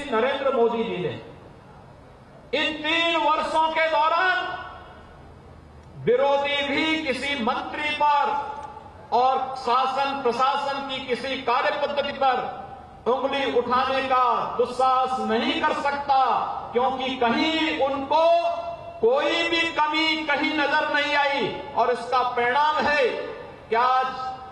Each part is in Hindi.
श्री नरेंद्र मोदी जी ने इन 3 वर्षों के दौरान विरोधी भी किसी मंत्री पर और शासन प्रशासन की किसी कार्य पद्धति पर उंगली उठाने का दुस्साहस नहीं कर सकता, क्योंकि कहीं उनको कोई भी कमी कहीं नजर नहीं आई। और इसका परिणाम है कि आज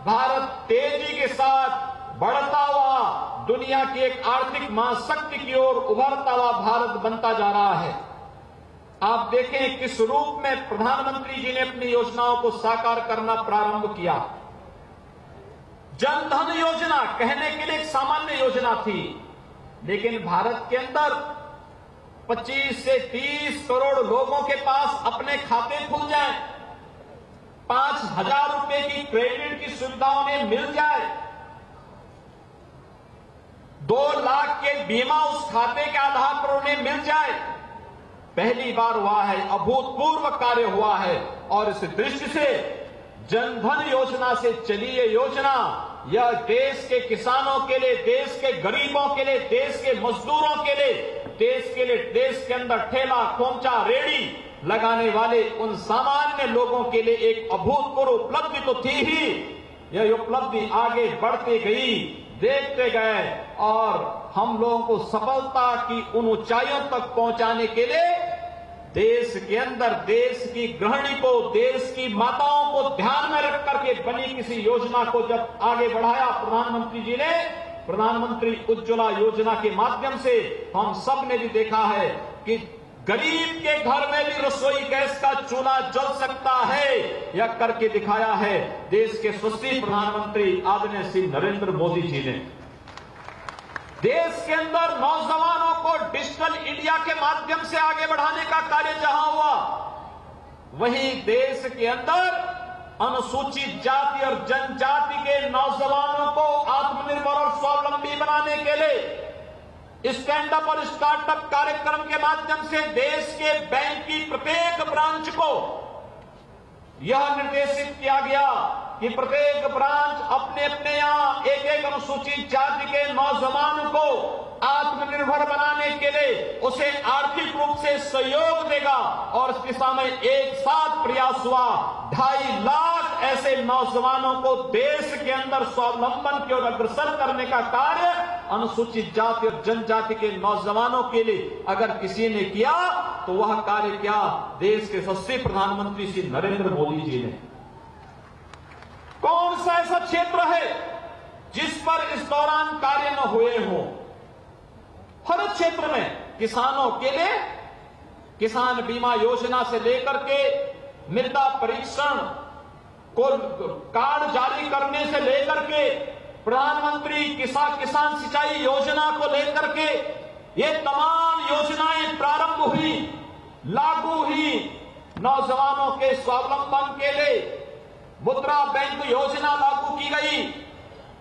भारत तेजी के साथ बढ़ता हुआ दुनिया की एक आर्थिक महाशक्ति की ओर उभरता हुआ भारत बनता जा रहा है। आप देखें किस रूप में प्रधानमंत्री जी ने अपनी योजनाओं को साकार करना प्रारंभ किया। जन धन योजना कहने के लिए एक सामान्य योजना थी, लेकिन भारत के अंदर 25 से 30 करोड़ लोगों के पास अपने खाते खुल जाए, 5,000 रुपए की क्रेडिट की सुविधा उन्हें मिल जाए, 2 लाख के बीमा उस खाते के आधार पर उन्हें मिल जाए, पहली बार हुआ है, अभूतपूर्व कार्य हुआ है। और इस दृष्टि से जनधन योजना से चली ये योजना, यह देश के किसानों के लिए, देश के गरीबों के लिए, देश के मजदूरों के लिए, देश के अंदर ठेला खोमचा रेड़ी लगाने वाले उन सामान्य लोगों के लिए एक अभूतपूर्व उपलब्धि तो थी ही। यह उपलब्धि आगे बढ़ती गई, देखते गए, और हम लोगों को सफलता की उन ऊंचाइयों तक पहुंचाने के लिए देश के अंदर देश की गृहिणी को, देश की माताओं को ध्यान में रख करके बनी किसी योजना को जब आगे बढ़ाया प्रधानमंत्री जी ने, प्रधानमंत्री उज्ज्वला योजना के माध्यम से हम सब ने भी देखा है कि गरीब के घर में भी रसोई गैस का चूल्हा जल सकता है, यह करके दिखाया है देश के यशस्वी प्रधानमंत्री आदरणीय श्री नरेंद्र मोदी जी ने। देश के अंदर नौजवानों को डिजिटल इंडिया के माध्यम से आगे बढ़ाने का कार्य जहां हुआ, वहीं देश के अंदर अनुसूचित जाति और जनजाति के नौजवानों को आत्मनिर्भर और स्वावलंबी बनाने के लिए स्टैंड अप और स्टार्टअप कार्यक्रम के माध्यम से देश के बैंक की प्रत्येक ब्रांच को यह निर्देशित किया गया कि प्रत्येक ब्रांच अपने अपने यहां एक अनुसूचित जाति के नौजवान को आत्मनिर्भर बनाने के लिए उसे आर्थिक रूप से सहयोग देगा। और इस दिशा में एक साथ प्रयास हुआ, 2.5 लाख ऐसे नौजवानों को देश के अंदर स्वावलंबन की ओर अग्रसर करने का कार्य अनुसूचित जाति और जनजाति के नौजवानों के लिए अगर किसी ने किया तो वह कार्य क्या, देश के यशस्वी प्रधानमंत्री श्री नरेंद्र मोदी जी ने। कौन सा ऐसा क्षेत्र है जिस पर इस दौरान कार्य न हुए हों? हर क्षेत्र में किसानों के लिए किसान बीमा योजना से लेकर के मृदा परीक्षण को कार्ड जारी करने से लेकर के प्रधानमंत्री किसान सिंचाई योजना को लेकर के ये तमाम योजनाएं प्रारंभ हुई, लागू हुई। नौजवानों के स्वावलंबन के लिए मुद्रा बैंक योजना लागू की गई।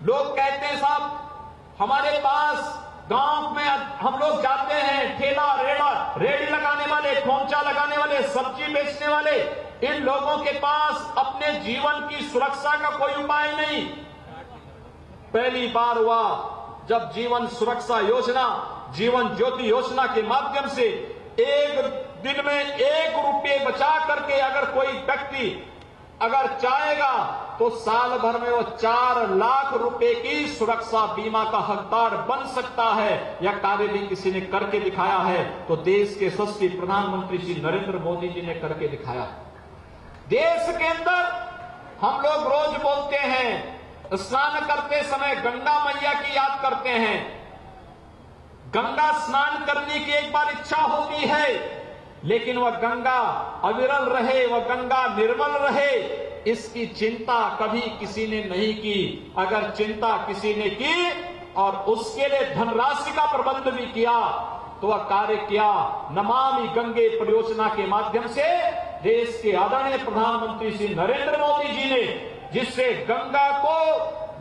लोग कहते हैं साहब हमारे पास गांव में हम लोग जाते हैं, ठेला रेड़ी लगाने वाले, खोमचा लगाने वाले, सब्जी बेचने वाले, इन लोगों के पास अपने जीवन की सुरक्षा का कोई उपाय नहीं। पहली बार हुआ जब जीवन सुरक्षा योजना, जीवन ज्योति योजना के माध्यम से एक दिन में 1 रुपये बचा करके अगर कोई व्यक्ति अगर चाहेगा तो साल भर में वो 4 लाख रुपए की सुरक्षा बीमा का हकदार बन सकता है। यह कार्य भी किसी ने करके दिखाया है तो देश के यशस्वी प्रधानमंत्री श्री नरेंद्र मोदी जी ने करके दिखाया। देश के अंदर हम लोग रोज बोलते हैं, स्नान करते समय गंगा मैया की याद करते हैं। गंगा स्नान करने की एक बार इच्छा होती है, लेकिन वह गंगा अविरल रहे, वह गंगा निर्मल रहे, इसकी चिंता कभी किसी ने नहीं की। अगर चिंता किसी ने की और उसके लिए धनराशि का प्रबंध भी किया तो वह कार्य किया नमामि गंगे परियोजना के माध्यम से देश के आदरणीय प्रधानमंत्री श्री नरेंद्र मोदी जी ने, जिससे गंगा को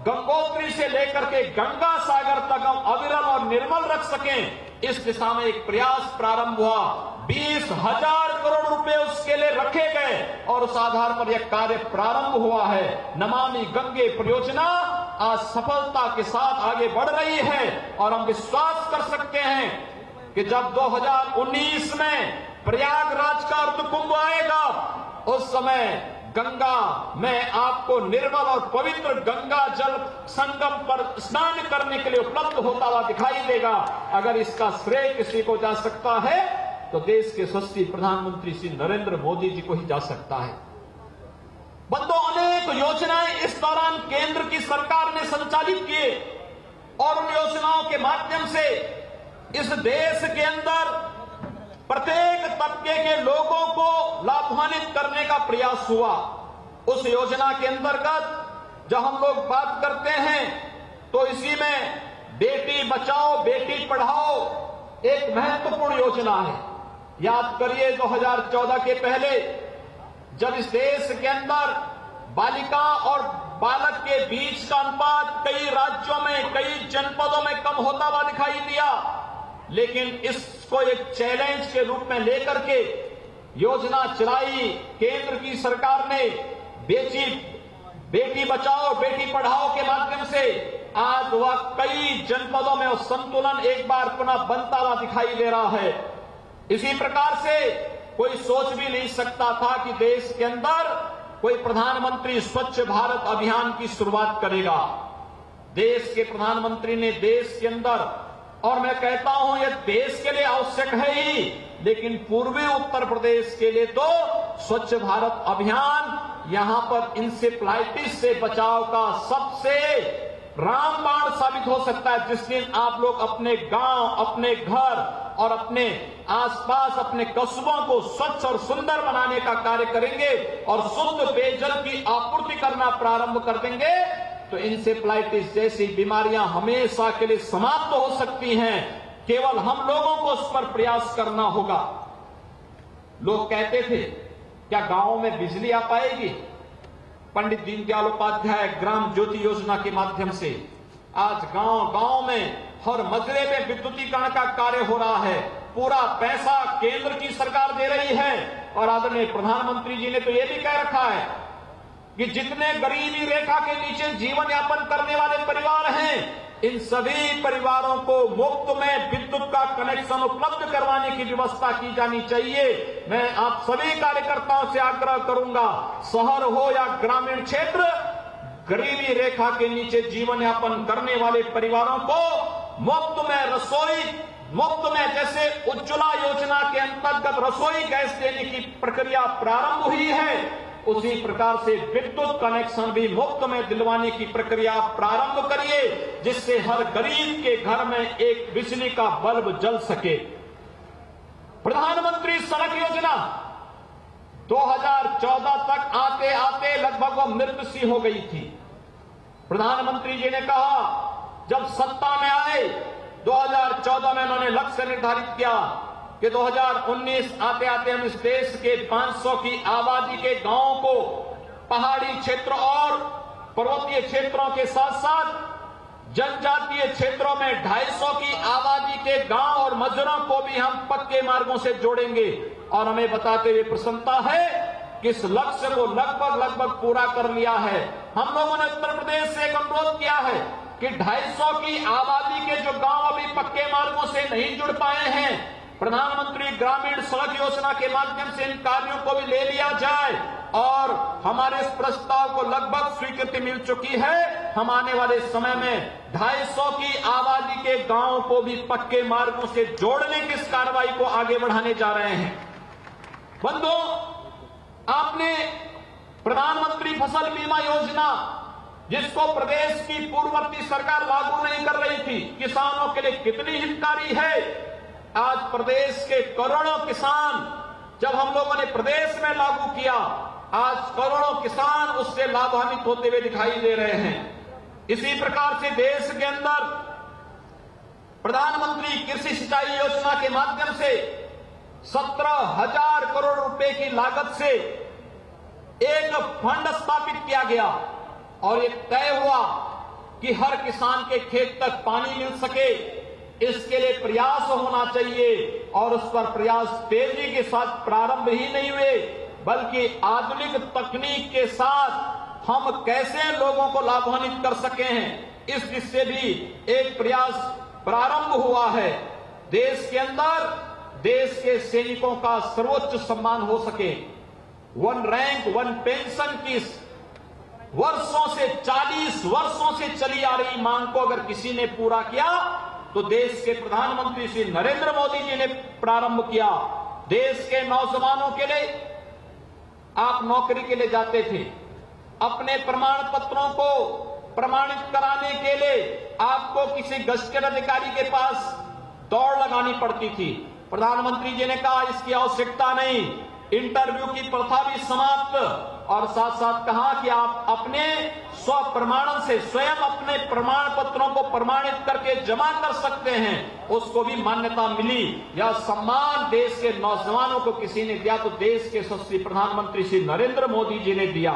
गंगोत्री से लेकर के गंगा सागर तक हम अविरल और निर्मल रख सकें, इस दिशा में एक प्रयास प्रारंभ हुआ। 20,000 करोड़ रुपए उसके लिए रखे गए और उस आधार पर यह कार्य प्रारंभ हुआ है। नमामि गंगे परियोजना आज सफलता के साथ आगे बढ़ रही है और हम विश्वास कर सकते हैं कि जब 2019 में प्रयागराज का अर्ध कुंभ आएगा उस समय गंगा में आपको निर्मल और पवित्र गंगा जल संगम पर स्नान करने के लिए उपलब्ध होता हुआ दिखाई देगा। अगर इसका श्रेय किसी को जा सकता है तो देश के यशस्वी प्रधानमंत्री श्री नरेंद्र मोदी जी को ही जा सकता है। बंधुओं, अनेक योजनाएं इस दौरान केंद्र की सरकार ने संचालित किए और उन योजनाओं के माध्यम से इस देश के अंदर प्रत्येक तबके के लोगों को लाभान्वित करने का प्रयास हुआ। उस योजना के अंतर्गत जब हम लोग बात करते हैं तो इसी में बेटी बचाओ बेटी पढ़ाओ एक महत्वपूर्ण योजना है। याद करिए 2014 के पहले जब इस देश के अंदर बालिका और बालक के बीच का अनुपात कई राज्यों में कई जनपदों में कम होता हुआ दिखाई दिया, लेकिन इसको एक चैलेंज के रूप में लेकर के योजना चलाई केंद्र की सरकार ने। बेटी बचाओ बेटी पढ़ाओ के माध्यम से आज वह कई जनपदों में संतुलन एक बार पुनः बनता हुआ दिखाई दे रहा है। इसी प्रकार से कोई सोच भी नहीं सकता था कि देश के अंदर कोई प्रधानमंत्री स्वच्छ भारत अभियान की शुरुआत करेगा। देश के प्रधानमंत्री ने देश के अंदर, और मैं कहता हूं यह देश के लिए आवश्यक है ही, लेकिन पूर्वी उत्तर प्रदेश के लिए तो स्वच्छ भारत अभियान यहां पर इंसेफ्लाइटिस से बचाव का सबसे रामबाण साबित हो सकता है। जिस दिन आप लोग अपने गांव, अपने घर और अपने आसपास अपने कस्बों को स्वच्छ और सुंदर बनाने का कार्य करेंगे और शुद्ध पेयजल की आपूर्ति करना प्रारंभ कर देंगे तो इंसेफ्लाइटिस जैसी बीमारियां हमेशा के लिए समाप्त हो सकती हैं। केवल हम लोगों को उस पर प्रयास करना होगा। लोग कहते थे क्या गांवों में बिजली आ पाएगी? पंडित दीनदयाल उपाध्याय ग्राम ज्योति योजना के माध्यम से आज गांव गांव में हर मजरे में विद्युतीकरण का कार्य हो रहा है। पूरा पैसा केंद्र की सरकार दे रही है और आदरणीय प्रधानमंत्री जी ने तो यह भी कह रखा है कि जितने गरीबी रेखा के नीचे जीवन यापन करने वाले परिवार हैं इन सभी परिवारों को मुफ्त में विद्युत का कनेक्शन उपलब्ध करवाने की व्यवस्था की जानी चाहिए। मैं आप सभी कार्यकर्ताओं से आग्रह करूंगा, शहर हो या ग्रामीण क्षेत्र, गरीबी रेखा के नीचे जीवन यापन करने वाले परिवारों को मुफ्त में रसोई, मुफ्त में जैसे उज्ज्वला योजना के अंतर्गत रसोई गैस देने की प्रक्रिया प्रारंभ हुई है, उसी प्रकार से विद्युत कनेक्शन भी मुफ्त में दिलवाने की प्रक्रिया प्रारंभ करिए, जिससे हर गरीब के घर में एक बिजली का बल्ब जल सके। प्रधानमंत्री सड़क योजना 2014 तक आते आते लगभग वो मृत सी हो गई थी। प्रधानमंत्री जी ने कहा जब सत्ता में आए 2014 में उन्होंने लक्ष्य निर्धारित किया कि 2019 आते आते हम इस देश के 500 की आबादी के गांवों को पहाड़ी क्षेत्र और पर्वतीय क्षेत्रों के साथ साथ जनजातीय क्षेत्रों में 250 की आबादी के गांव और मजरों को भी हम पक्के मार्गों से जोड़ेंगे। और हमें बताते हुए प्रसन्नता है कि इस लक्ष्य को लगभग पूरा कर लिया है। हम लोगों ने उत्तर प्रदेश से एक अनुरोध किया है कि 250 की आबादी के जो गांव अभी पक्के मार्गों से नहीं जुड़ पाए हैं, प्रधानमंत्री ग्रामीण सड़क योजना के माध्यम से इन कार्यों को भी ले लिया जाए। और हमारे इस प्रस्ताव को लगभग स्वीकृति मिल चुकी है। हम आने वाले समय में 250 की आबादी के गांवों को भी पक्के मार्गों से जोड़ने की इस कार्रवाई को आगे बढ़ाने जा रहे हैं। बंधुओं, आपने प्रधानमंत्री फसल बीमा योजना, जिसको प्रदेश की पूर्ववर्ती सरकार लागू नहीं कर रही थी, किसानों के लिए कितनी हितकारी है। आज प्रदेश के करोड़ों किसान, जब हम लोगों ने प्रदेश में लागू किया, आज करोड़ों किसान उससे लाभान्वित होते हुए दिखाई दे रहे हैं। इसी प्रकार से देश के अंदर प्रधानमंत्री कृषि सिंचाई योजना के माध्यम से 17,000 करोड़ रुपए की लागत से एक फंड स्थापित किया गया और ये तय हुआ कि हर किसान के खेत तक पानी मिल सके, इसके लिए प्रयास होना चाहिए। और उस पर प्रयास तेजी के साथ प्रारंभ ही नहीं हुए, बल्कि आधुनिक तकनीक के साथ हम कैसे लोगों को लाभान्वित कर सके हैं, इस दिशा से भी एक प्रयास प्रारंभ हुआ है। देश के अंदर देश के सैनिकों का सर्वोच्च सम्मान हो सके, वन रैंक वन पेंशन की वर्षों से 40 वर्षों से चली आ रही मांग को अगर किसी ने पूरा किया तो देश के प्रधानमंत्री श्री नरेंद्र मोदी जी ने प्रारंभ किया। देश के नौजवानों के लिए, आप नौकरी के लिए जाते थे, अपने प्रमाण पत्रों को प्रमाणित कराने के लिए आपको किसी गजटेड अधिकारी के पास दौड़ लगानी पड़ती थी। प्रधानमंत्री जी ने कहा इसकी आवश्यकता नहीं, इंटरव्यू की प्रथा भी समाप्त, और साथ साथ कहा कि आप अपने स्व प्रमाणन से स्वयं अपने प्रमाण पत्रों को प्रमाणित करके जमा कर सकते हैं, उसको भी मान्यता मिली। यह सम्मान देश के नौजवानों को किसी ने दिया तो देश के यशस्वी प्रधानमंत्री श्री नरेंद्र मोदी जी ने दिया।